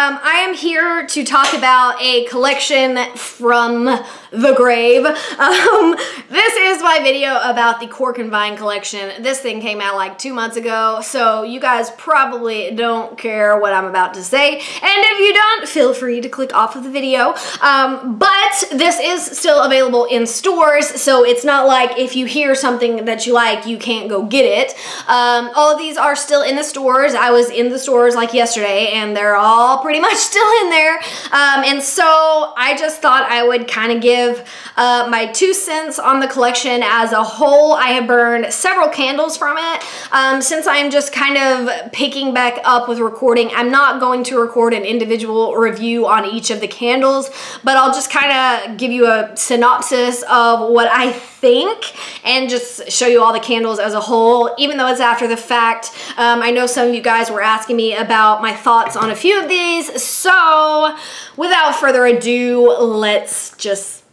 I am here to talk about a collection from the grave. This is my video about the Cork and Vine collection. This thing came out like 2 months ago, so you guys probably don't care what I'm about to say. And if you don't, feel free to click off of the video. But this is still available in stores, so it's not like if you hear something that you like, you can't go get it. All of these are still in the stores. I was in the stores like yesterday, and they're all pretty much still in there. And so I just thought I would kind of give my 2 cents on the collection as a whole. I have burned several candles from it. Since I'm just kind of picking back up with recording, I'm not going to record an individual review on each of the candles, but I'll just kind of give you a synopsis of what I think and just show you all the candles as a whole, even though it's after the fact. I know some of you guys were asking me about my thoughts on a few of these, so without further ado, let's just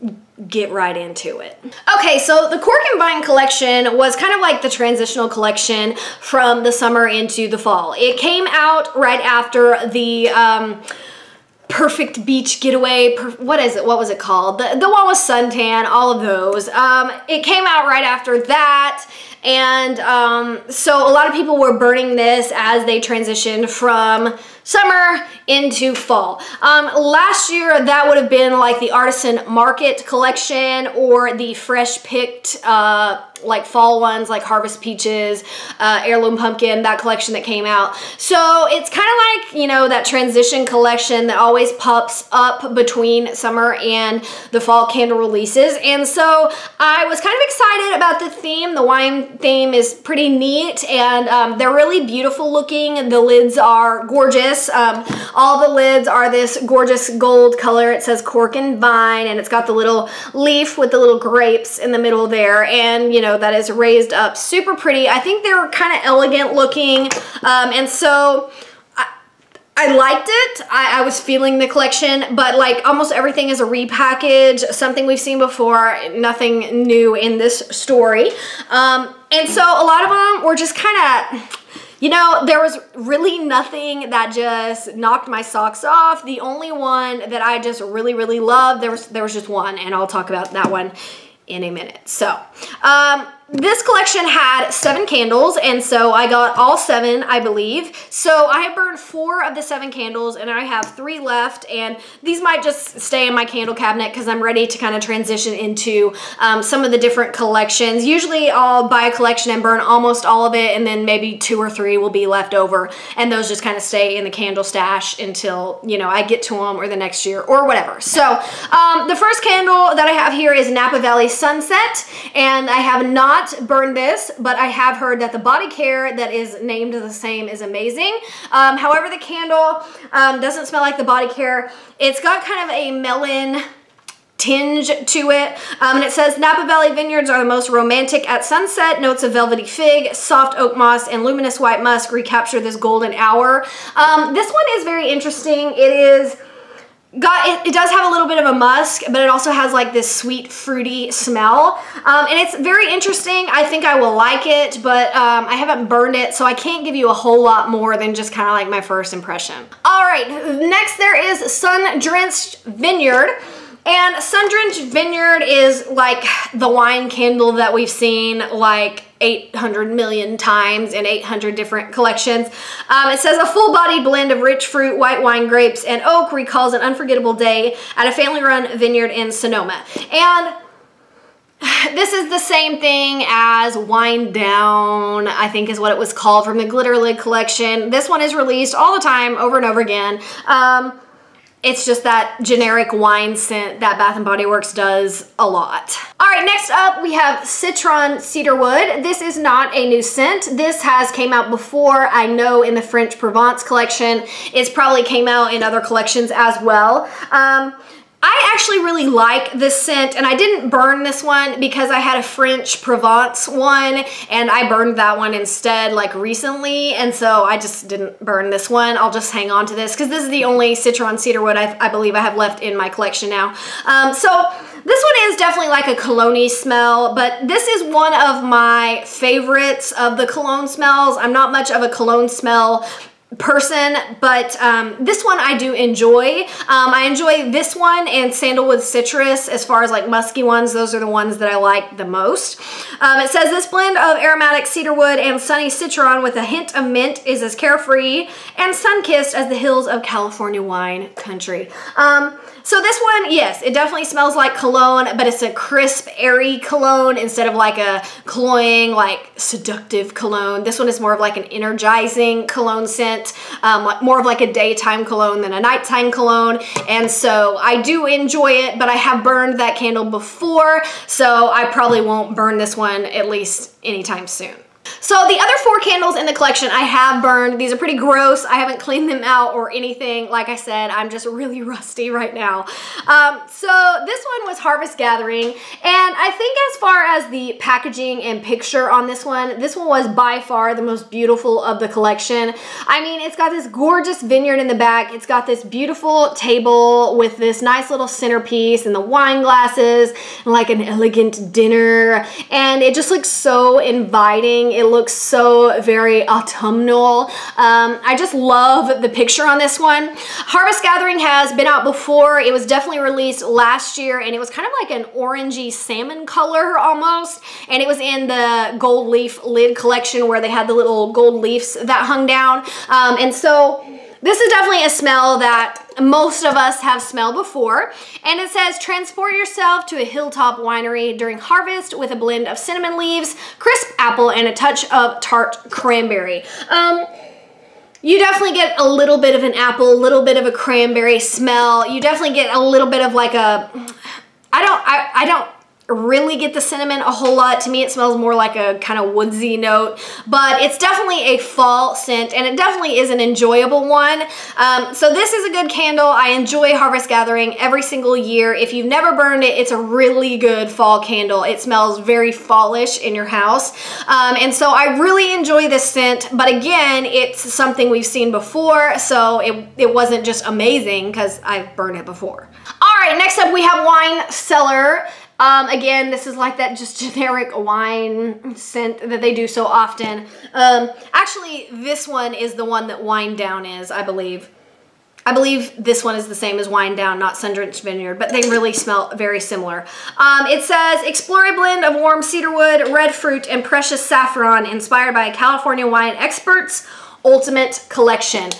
get right into it. Okay, so the Cork and Vine collection was kind of like the transitional collection from the summer into the fall. It came out right after the Perfect Beach Getaway, what is it? What was it called? The one with suntan, all of those. It came out right after that, and so a lot of people were burning this as they transitioned from summer into fall. Last year, that would have been like the Artisan Market collection or the fresh picked like fall ones like Harvest Peaches, Heirloom Pumpkin, that collection that came out. So it's kind of like, you know, that transition collection that always pops up between summer and the fall candle releases. And so I was kind of excited about the theme. The wine theme is pretty neat, and they're really beautiful looking. The lids are gorgeous. All the lids are this gorgeous gold color. It says Cork and Vine, and it's got the little leaf with the little grapes in the middle there, and you know, that is raised up super pretty. I think they're kind of elegant looking, and so I liked it. I was feeling the collection, but like almost everything is a repackage, something we've seen before, nothing new in this story. And so a lot of them were just kind of, you know, there was really nothing that just knocked my socks off. The only one that I just really, really loved, there was just one, and I'll talk about that one in a minute. So, this collection had 7 candles, and so I got all 7, I believe. So I have burned 4 of the 7 candles, and I have 3 left, and these might just stay in my candle cabinet because I'm ready to kind of transition into some of the different collections. Usually I'll buy a collection and burn almost all of it, and then maybe 2 or 3 will be left over, and those just kind of stay in the candle stash until, you know, I get to them or the next year or whatever. So the first candle that I have here is Napa Valley Sunset, and I have not burned this, but I have heard that the body care that is named the same is amazing. However, the candle doesn't smell like the body care. It's got kind of a melon tinge to it, and it says Napa Valley vineyards are the most romantic at sunset. Notes of velvety fig, soft oak moss, and luminous white musk recapture this golden hour. This one is very interesting. It does have a little bit of a musk, but it also has like this sweet fruity smell, and it's very interesting. I think I will like it, but I haven't burned it, so I can't give you a whole lot more than just kind of like my first impression. All right, next there is Sun Drenched Vineyard. And Sun Drenched Vineyard is like the wine candle that we've seen like 800 million times in 800 different collections. It says a full-bodied blend of rich fruit, white wine, grapes, and oak recalls an unforgettable day at a family-run vineyard in Sonoma. And this is the same thing as Wind Down, I think is what it was called, from the Glitter Lid collection. This one is released all the time, over and over again. It's just that generic wine scent that Bath & Body Works does a lot. All right, next up we have Citron Cedarwood. This is not a new scent. This has came out before, I know, in the French Provence collection. It's probably came out in other collections as well. I actually really like this scent, and I didn't burn this one because I had a French Provence one, and I burned that one instead like recently, and so I just didn't burn this one. I'll just hang on to this because this is the only Citron Cedarwood I believe I have left in my collection now. So this one is definitely like a cologne-y smell, but this is one of my favorites of the cologne smells. I'm not much of a cologne smell person, but this one I do enjoy. I enjoy this one and Sandalwood Citrus. As far as like musky ones, those are the ones that I like the most. It says this blend of aromatic cedarwood and sunny citron with a hint of mint is as carefree and sun-kissed as the hills of California wine country. So this one, yes, it definitely smells like cologne, but it's a crisp, airy cologne instead of like a cloying, like seductive cologne. This one is more of like an energizing cologne scent, more of like a daytime cologne than a nighttime cologne. And so I do enjoy it, but I have burned that candle before, so I probably won't burn this one at least anytime soon. So the other 4 candles in the collection I have burned. These are pretty gross. I haven't cleaned them out or anything. Like I said, I'm just really rusty right now. So this one was Harvest Gathering, and I think as far as the packaging and picture on this one was by far the most beautiful of the collection. I mean, it's got this gorgeous vineyard in the back. It's got this beautiful table with this nice little centerpiece and the wine glasses and like an elegant dinner, and it just looks so inviting. It looks so very autumnal. I just love the picture on this one. Harvest Gathering has been out before. It was definitely released last year, and it was kind of like an orangey salmon color almost, and it was in the gold leaf lid collection where they had the little gold leaves that hung down. And so this is definitely a smell that most of us have smelled before, and it says transport yourself to a hilltop winery during harvest with a blend of cinnamon leaves, crisp apple, and a touch of tart cranberry. You definitely get a little bit of an apple, a little bit of a cranberry smell. You definitely get a little bit of like a, I don't really get the cinnamon a whole lot. To me, it smells more like a kind of woodsy note, but it's definitely a fall scent, and it definitely is an enjoyable one. So this is a good candle. I enjoy Harvest Gathering every single year. If you've never burned it, it's a really good fall candle. It smells very fallish in your house. And so I really enjoy this scent, but again, it's something we've seen before, so it wasn't just amazing because I've burned it before. All right, next up we have Wine Cellar. Again, this is like that just generic wine scent that they do so often. Actually, this one is the one that Wine Down is, I believe. I believe this one is the same as Wine Down, not Sun-Drenched Vineyard, but they really smell very similar. It says, explore a blend of warm cedarwood, red fruit, and precious saffron inspired by California wine experts' ultimate collection.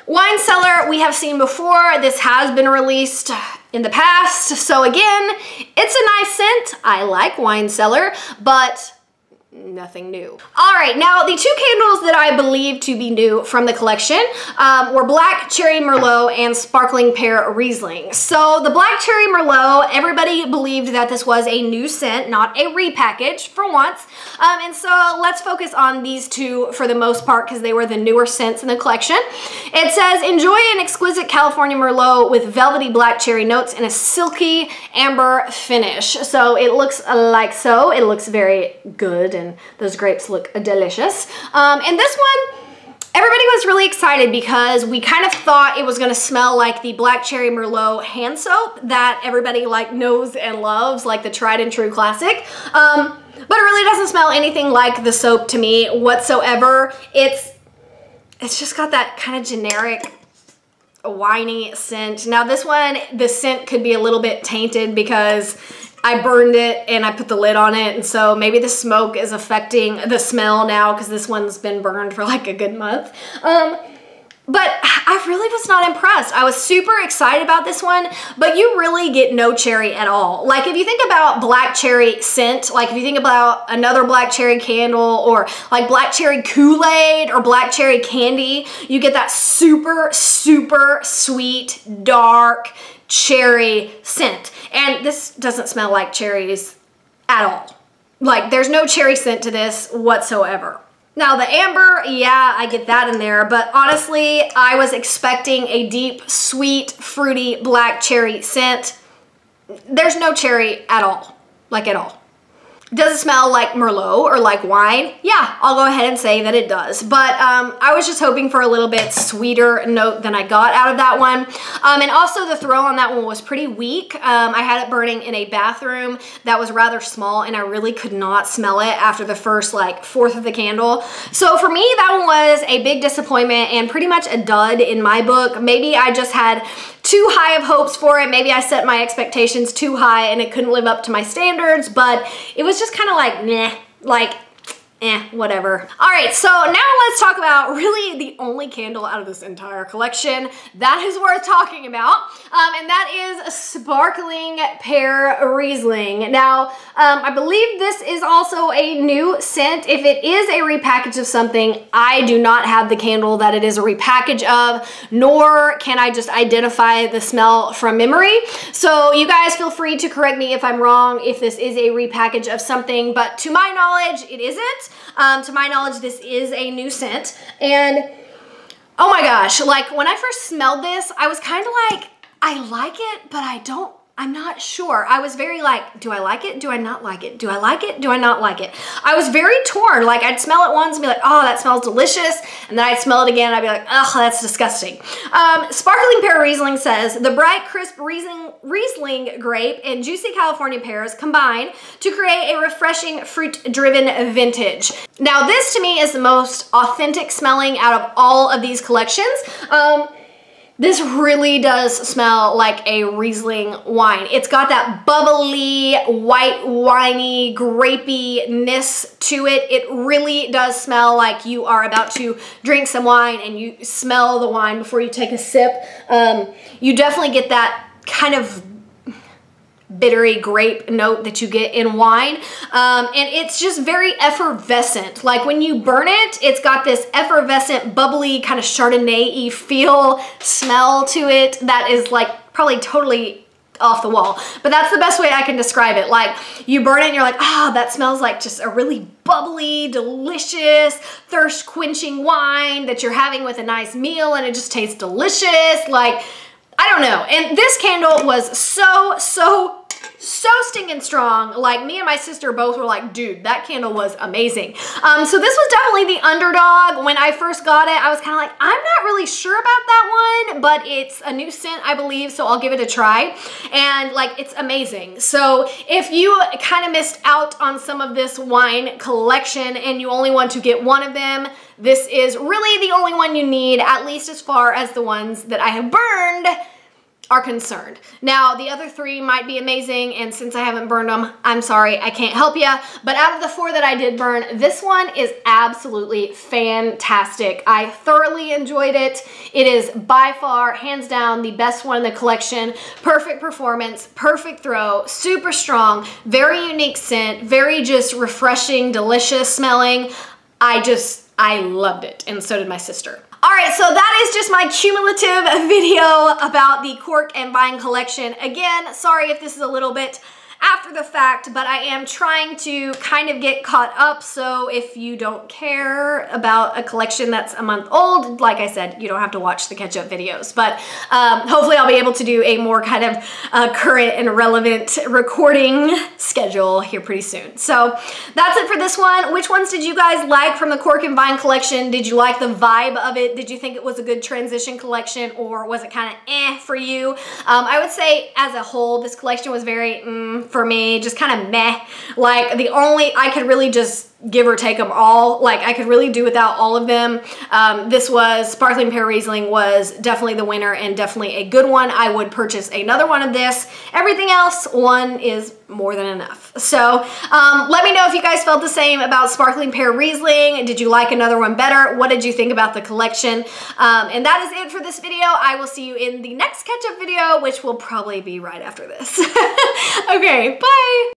Wine Cellar we have seen before. This has been released in the past, so again, it's a nice scent. I like Wine Cellar, but nothing new. All right, now the 2 candles that I believe to be new from the collection were Black Cherry Merlot and Sparkling Pear Riesling. So the Black Cherry Merlot, everybody believed that this was a new scent, not a repackage for once. And so let's focus on these 2 for the most part because they were the newer scents in the collection. It says, enjoy an exquisite California Merlot with velvety black cherry notes and a silky amber finish. So it looks like so. It looks very good, and those grapes look delicious. And this one, everybody was really excited because we kind of thought it was going to smell like the Black Cherry Merlot hand soap that everybody like knows and loves, like the tried and true classic. But it really doesn't smell anything like the soap to me whatsoever. It's just got that kind of generic winey scent. Now this one, the scent could be a little bit tainted because I burned it and I put the lid on it, and so maybe the smoke is affecting the smell now because this one's been burned for like a good month. But I really was not impressed. I was super excited about this one, but you really get no cherry at all. Like if you think about black cherry scent, like if you think about another black cherry candle or like black cherry Kool-Aid or black cherry candy, you get that super, super sweet, dark cherry scent. And this doesn't smell like cherries at all. Like there's no cherry scent to this whatsoever. Now the amber, yeah, I get that in there, but honestly, I was expecting a deep, sweet, fruity, black cherry scent. There's no cherry at all, like at all. Does it smell like Merlot or like wine? Yeah, I'll go ahead and say that it does. But I was just hoping for a little bit sweeter note than I got out of that one. And also the throw on that one was pretty weak. I had it burning in a bathroom that was rather small, and I really could not smell it after the first like fourth of the candle. So for me, that one was a big disappointment and pretty much a dud in my book. Maybe I just had too high of hopes for it. Maybe I set my expectations too high and it couldn't live up to my standards, but it was just kind of like, meh, like, whatever. All right, so now let's talk about really the only candle out of this entire collection that is worth talking about, and that is Sparkling Pear Riesling. Now, I believe this is also a new scent. If it is a repackage of something, I do not have the candle that it is a repackage of, nor can I just identify the smell from memory. So you guys feel free to correct me if I'm wrong, if this is a repackage of something, but to my knowledge, it isn't. To my knowledge, this is a new scent, and oh my gosh, like when I first smelled this, I was kind of like, I like it, but I'm not sure. I was very like, do I like it? Do I not like it? Do I like it? Do I not like it? I was very torn. Like I'd smell it once and be like, oh, that smells delicious. And then I'd smell it again and I'd be like, oh, that's disgusting. Sparkling Pear Riesling says, the bright, crisp Riesling grape and juicy California pears combine to create a refreshing fruit-driven vintage. Now this to me is the most authentic smelling out of all of these collections. This really does smell like a Riesling wine. It's got that bubbly, white, winey, grapey-ness to it. It really does smell like you are about to drink some wine and you smell the wine before you take a sip. You definitely get that kind of bittery grape note that you get in wine, and it's just very effervescent. Like when you burn it, it's got this effervescent, bubbly, kind of Chardonnay-y feel, smell to it that is like probably totally off the wall, but that's the best way I can describe it. Like you burn it and you're like, ah, that smells like just a really bubbly, delicious, thirst-quenching wine that you're having with a nice meal, and it just tastes delicious. Like, I don't know. And this candle was so stinking strong. Like me and my sister both were like, dude, that candle was amazing. So this was definitely the underdog. When I first got it, I was kind of like, I'm not really sure about that one, but it's a new scent, I believe, so I'll give it a try. And like, it's amazing. So if you kind of missed out on some of this wine collection and you only want to get one of them, this is really the only one you need, at least as far as the ones that I have burned are concerned. Now, the other three might be amazing, and since I haven't burned them, I'm sorry, I can't help you. But out of the four that I did burn, this one is absolutely fantastic. I thoroughly enjoyed it. It is by far, hands down, the best one in the collection. Perfect performance, perfect throw, super strong, very unique scent, very just refreshing, delicious smelling. I loved it, and so did my sister. All right, so that is just my cumulative video about the Cork and Vine collection. Again, sorry if this is a little bit after the fact, but I am trying to kind of get caught up, so if you don't care about a collection that's a month old, like I said, you don't have to watch the catch-up videos, but hopefully I'll be able to do a more kind of current and relevant recording schedule here pretty soon. So that's it for this one. Which ones did you guys like from the Cork and Vine collection? Did you like the vibe of it? Did you think it was a good transition collection, or was it kind of eh for you? I would say as a whole, this collection was very for me, just kind of meh. Like I could really just give or take them all. Like I could really do without all of them. This was, Sparkling Pear Riesling was definitely the winner and definitely a good one. I would purchase another one of this. Everything else, one is more than enough. So let me know if you guys felt the same about Sparkling Pear Riesling. Did you like another one better? What did you think about the collection? And that is it for this video. I will see you in the next catch-up video, which will probably be right after this. Okay, bye!